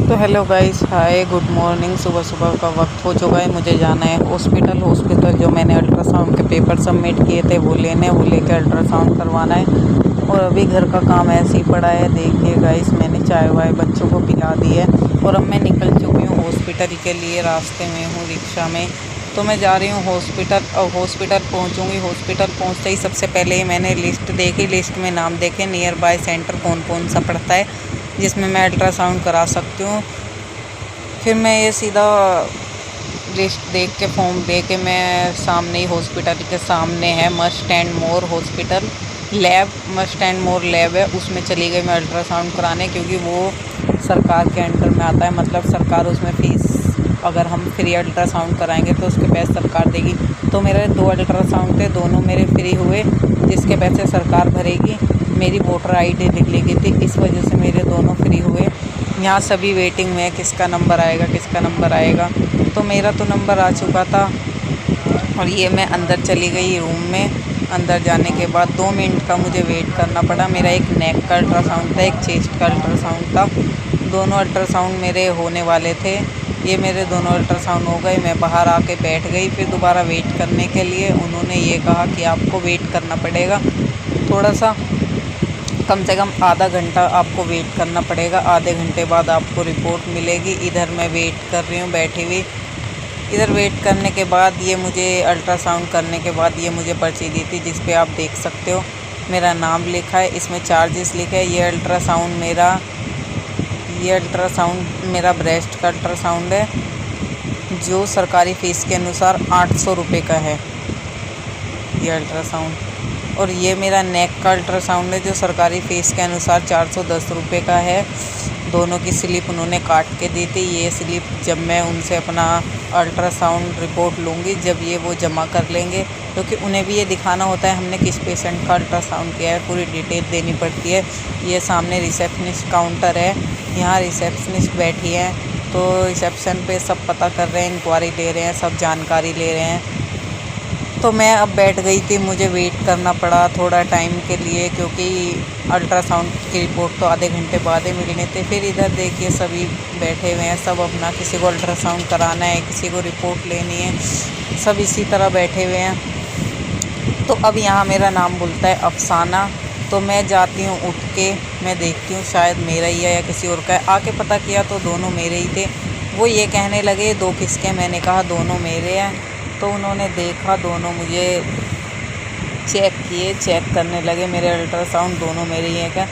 तो hello guys, हाय, good morning. सुबह सुबह का वक्त हो चुका है, मुझे जाना है हॉस्पिटल। जो मैंने अल्ट्रासाउंड के पेपर सबमिट किए थे वो लेके अल्ट्रासाउंड करवाना है। और अभी घर का काम ऐसे ही पड़ा है। देखिए गाइस, मैंने चाय वाय बच्चों को पिला दी है और अब मैं निकल चुकी हूँ हॉस्पिटल के लिए। रास्ते में हूँ, रिक्शा में। तो मैं जा रही हूँ हॉस्पिटल। अब हॉस्पिटल पहुँचूँगी। हॉस्पिटल पहुँचते ही सबसे पहले ही मैंने लिस्ट देखी। लिस्ट में नाम देखे, नियर बाय सेंटर कौन कौन सा पड़ता है जिसमें मैं अल्ट्रासाउंड करा सकती हूँ। फिर मैं ये सीधा लिस्ट देख के फॉर्म दे के मैं सामने ही हॉस्पिटल के सामने है must and more hospital lab, must and more lab है, उसमें चली गई मैं अल्ट्रासाउंड कराने। क्योंकि वो सरकार के अंडर में आता है, मतलब सरकार उसमें फ़ीस, अगर हम फ्री अल्ट्रासाउंड कराएंगे तो उसके पैसे सरकार देगी। तो मेरे 2 अल्ट्रासाउंड थे, दोनों मेरे फ्री हुए, जिसके पैसे सरकार भरेगी। मेरी वोटर आईडी निकली गई थी, इस वजह से मेरे दोनों फ्री हुए। यहाँ सभी वेटिंग में है, किसका नंबर आएगा, किसका नंबर आएगा। तो मेरा तो नंबर आ चुका था और ये मैं अंदर चली गई रूम में। अंदर जाने के बाद 2 मिनट का मुझे वेट करना पड़ा। मेरा एक नेक का अल्ट्रासाउंड था, एक चेस्ट का अल्ट्रासाउंड था। दोनों अल्ट्रासाउंड मेरे होने वाले थे। ये मेरे दोनों अल्ट्रासाउंड हो गए। मैं बाहर आके बैठ गई फिर दोबारा वेट करने के लिए। उन्होंने ये कहा कि आपको वेट करना पड़ेगा थोड़ा सा, कम से कम आधा घंटा आपको वेट करना पड़ेगा। आधे घंटे बाद आपको रिपोर्ट मिलेगी। इधर मैं वेट कर रही हूँ बैठी हुई। इधर वेट करने के बाद ये मुझे अल्ट्रासाउंड करने के बाद ये मुझे पर्ची दी थी, जिस पे आप देख सकते हो मेरा नाम लिखा है, इसमें चार्जेस लिखा है। ये अल्ट्रासाउंड मेरा ब्रेस्ट का अल्ट्रासाउंड है, जो सरकारी फ़ीस के अनुसार 800 रुपये का है ये अल्ट्रासाउंड। और ये मेरा नेक का अल्ट्रासाउंड है, जो सरकारी फ़ीस के अनुसार 410 रुपये का है। दोनों की स्लिप उन्होंने काट के दी थी। ये स्लिप जब मैं उनसे अपना अल्ट्रासाउंड रिपोर्ट लूँगी, जब ये वो जमा कर लेंगे, क्योंकि उन्हें भी ये दिखाना होता है हमने किस पेशेंट का अल्ट्रासाउंड किया है, पूरी डिटेल देनी पड़ती है। ये सामने रिसेप्शनिस्ट काउंटर है, यहाँ रिसेप्शनिस्ट बैठी है, तो रिसेप्शन पे सब पता कर रहे हैं, इंक्वायरी ले रहे हैं, सब जानकारी ले रहे हैं। तो मैं अब बैठ गई थी, मुझे वेट करना पड़ा थोड़ा टाइम के लिए, क्योंकि अल्ट्रासाउंड की रिपोर्ट तो आधे घंटे बाद ही मिलने थे। फिर इधर देखिए सभी बैठे हुए हैं, सब अपना, किसी को अल्ट्रासाउंड कराना है, किसी को रिपोर्ट लेनी है, सब इसी तरह बैठे हुए हैं। तो अब यहाँ मेरा नाम बोलता है अफसाना। तो मैं जाती हूँ उठ के, मैं देखती हूँ शायद मेरा ही है या किसी और का है। आके पता किया तो दोनों मेरे ही थे। वो ये कहने लगे 2 किसके, मैंने कहा दोनों मेरे हैं। तो उन्होंने देखा, दोनों मुझे चेक करने लगे मेरे अल्ट्रासाउंड, दोनों मेरे ही हैं क्या।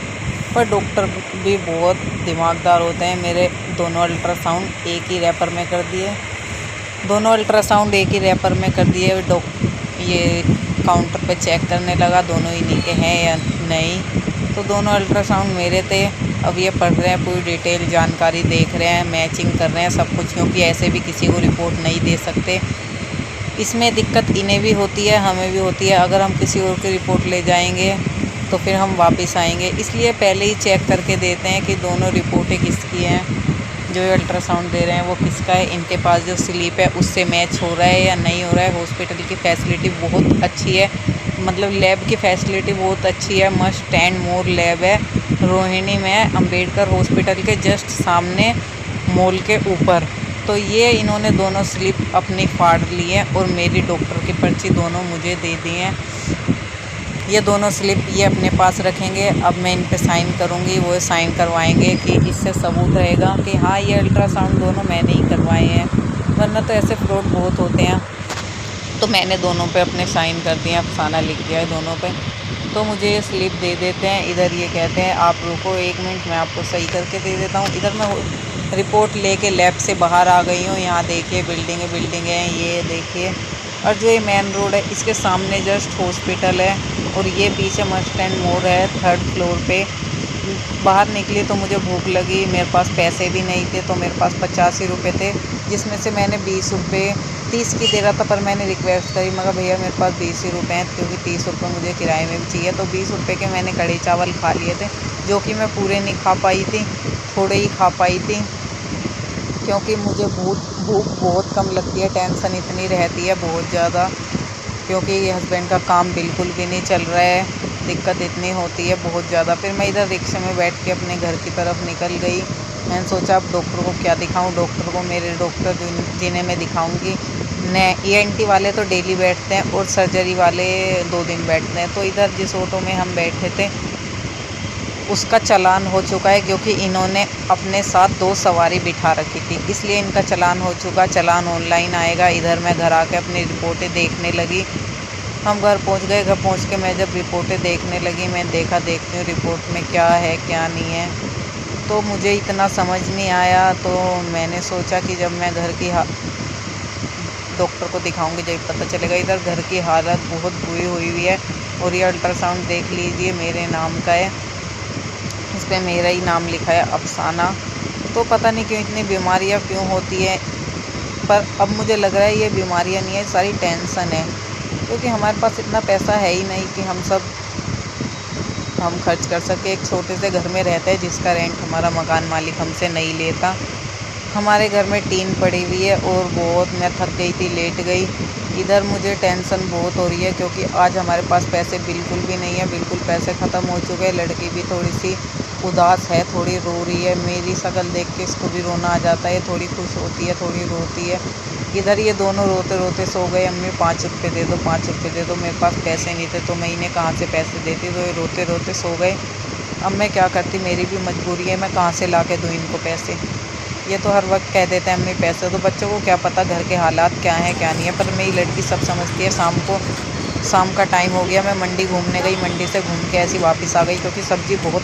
पर डॉक्टर भी बहुत दिमागदार होते हैं। मेरे दोनों अल्ट्रासाउंड एक ही रैपर में कर दिए, ये काउंटर पे चेक करने लगा दोनों इन्हीं के हैं या नहीं। तो दोनों अल्ट्रासाउंड मेरे थे। अब ये पढ़ रहे हैं, पूरी डिटेल जानकारी देख रहे हैं, मैचिंग कर रहे हैं सब कुछ, क्योंकि ऐसे भी किसी को रिपोर्ट नहीं दे सकते। इसमें दिक्कत इन्हें भी होती है, हमें भी होती है। अगर हम किसी और की रिपोर्ट ले जाएंगे तो फिर हम वापस आएंगे, इसलिए पहले ही चेक करके देते हैं कि दोनों रिपोर्टें किसकी हैं, जो अल्ट्रासाउंड दे रहे हैं वो किसका है, इनके पास जो स्लिप है उससे मैच हो रहा है या नहीं हो रहा है। हॉस्पिटल की फैसिलिटी बहुत अच्छी है, मतलब लैब की फैसिलिटी बहुत अच्छी है। मस्ट एंड मोर लैब है, रोहिणी में, अंबेडकर हॉस्पिटल के जस्ट सामने, मॉल के ऊपर। तो ये इन्होंने दोनों स्लिप अपनी फाड़ ली है और मेरी डॉक्टर की पर्ची दोनों मुझे दे दी हैं। ये दोनों स्लिप ये अपने पास रखेंगे। अब मैं इन पे साइन करूँगी, वो साइन करवाएंगे कि इससे सबूत रहेगा कि हाँ ये अल्ट्रासाउंड दोनों मैंने ही करवाए हैं, वरना तो ऐसे फ्रॉड बहुत होते हैं। तो मैंने दोनों पे अपने साइन कर दिए, अफसाना लिख दिया है दोनों पे। तो मुझे ये स्लिप दे देते हैं। इधर ये कहते हैं आप रुको 1 मिनट, मैं आपको सही करके दे देता हूँ। इधर मैं रिपोर्ट लेके लैब से बाहर आ गई हूँ। यहाँ देखिए बिल्डिंग है, ये देखिए। और जो ये मेन रोड है इसके सामने जस्ट हॉस्पिटल है, और ये पीछे मस्ट एंड मोर है 3rd फ्लोर पे। बाहर निकली तो मुझे भूख लगी, मेरे पास पैसे भी नहीं थे, तो मेरे पास 85 रुपये थे, जिसमें से मैंने 20 रुपये, 30 की दे रहा था, पर मैंने रिक्वेस्ट करी, मगर भैया मेरे पास 20 ही रुपये हैं, क्योंकि 30 रुपये मुझे किराए में भी चाहिए। तो 20 रुपये के मैंने कढ़ी चावल खा लिए थे, जो कि मैं पूरे नहीं खा पाई थी, थोड़े ही खा पाई थी, क्योंकि मुझे भूख बहुत कम लगती है। टेंशन इतनी रहती है बहुत ज़्यादा, क्योंकि हस्बैंड का काम बिल्कुल भी नहीं चल रहा है, दिक्कत इतनी होती है बहुत ज़्यादा। फिर मैं इधर रिक्शे में बैठ के अपने घर की तरफ निकल गई। मैंने सोचा अब डॉक्टर को क्या दिखाऊं। डॉक्टर को मेरे डॉक्टर जिन्हें मैं दिखाऊंगी ने ENT वाले तो डेली बैठते हैं और सर्जरी वाले 2 दिन बैठते हैं। तो इधर जिस ऑटो में हम बैठे थे उसका चालान हो चुका है, क्योंकि इन्होंने अपने साथ 2 सवारी बिठा रखी थी, इसलिए इनका चालान हो चुका। चालान ऑनलाइन आएगा। इधर मैं घर आके अपनी रिपोर्टें देखने लगी। हम घर पहुंच गए। घर पहुंच के मैं जब रिपोर्टें देखने लगी, मैं देखती हूँ रिपोर्ट में क्या है क्या नहीं है, तो मुझे इतना समझ नहीं आया। तो मैंने सोचा कि जब मैं घर की डॉक्टर को दिखाऊंगी जब पता चलेगा। इधर घर की हालत बहुत बुरी हुई हुई है। और ये अल्ट्रासाउंड देख लीजिए, मेरे नाम का है, इस पर मेरा ही नाम लिखा है अफसाना। तो पता नहीं क्यों इतनी बीमारियां क्यों होती है, पर अब मुझे लग रहा है ये बीमारियां नहीं है, सारी टेंशन है, क्योंकि हमारे पास इतना पैसा है ही नहीं कि हम खर्च कर सके। एक छोटे से घर में रहते हैं जिसका रेंट हमारा मकान मालिक हमसे नहीं लेता। हमारे घर में टीन पड़ी हुई है और बहुत मैं थक गई थी, लेट गई। इधर मुझे टेंशन बहुत हो रही है, क्योंकि आज हमारे पास पैसे बिल्कुल भी नहीं है, बिल्कुल पैसे ख़त्म हो चुके हैं। लड़की भी थोड़ी सी उदास है, थोड़ी रो रही है। मेरी शक्ल देख के इसको भी रोना आ जाता है, थोड़ी खुश होती है, थोड़ी रोती है। इधर ये दोनों रोते रोते सो गए। अम्मी 5 रुपये दे दो, 5 रुपये दे दो। मेरे पास पैसे नहीं थे तो मैं इन्हें कहाँ से पैसे देती, तो ये रोते रोते सो गए। अब मैं क्या करती, मेरी भी मजबूरी है, मैं कहाँ से ला के दूँ इनको पैसे। ये तो हर वक्त कह देते हैं अम्मी पैसे, तो बच्चों को क्या पता घर के हालात क्या हैं क्या नहीं है, पर मेरी लड़की सब समझती है। शाम का टाइम हो गया, मैं मंडी घूमने गई, मंडी से घूम के ऐसी वापस आ गई, क्योंकि सब्ज़ी बहुत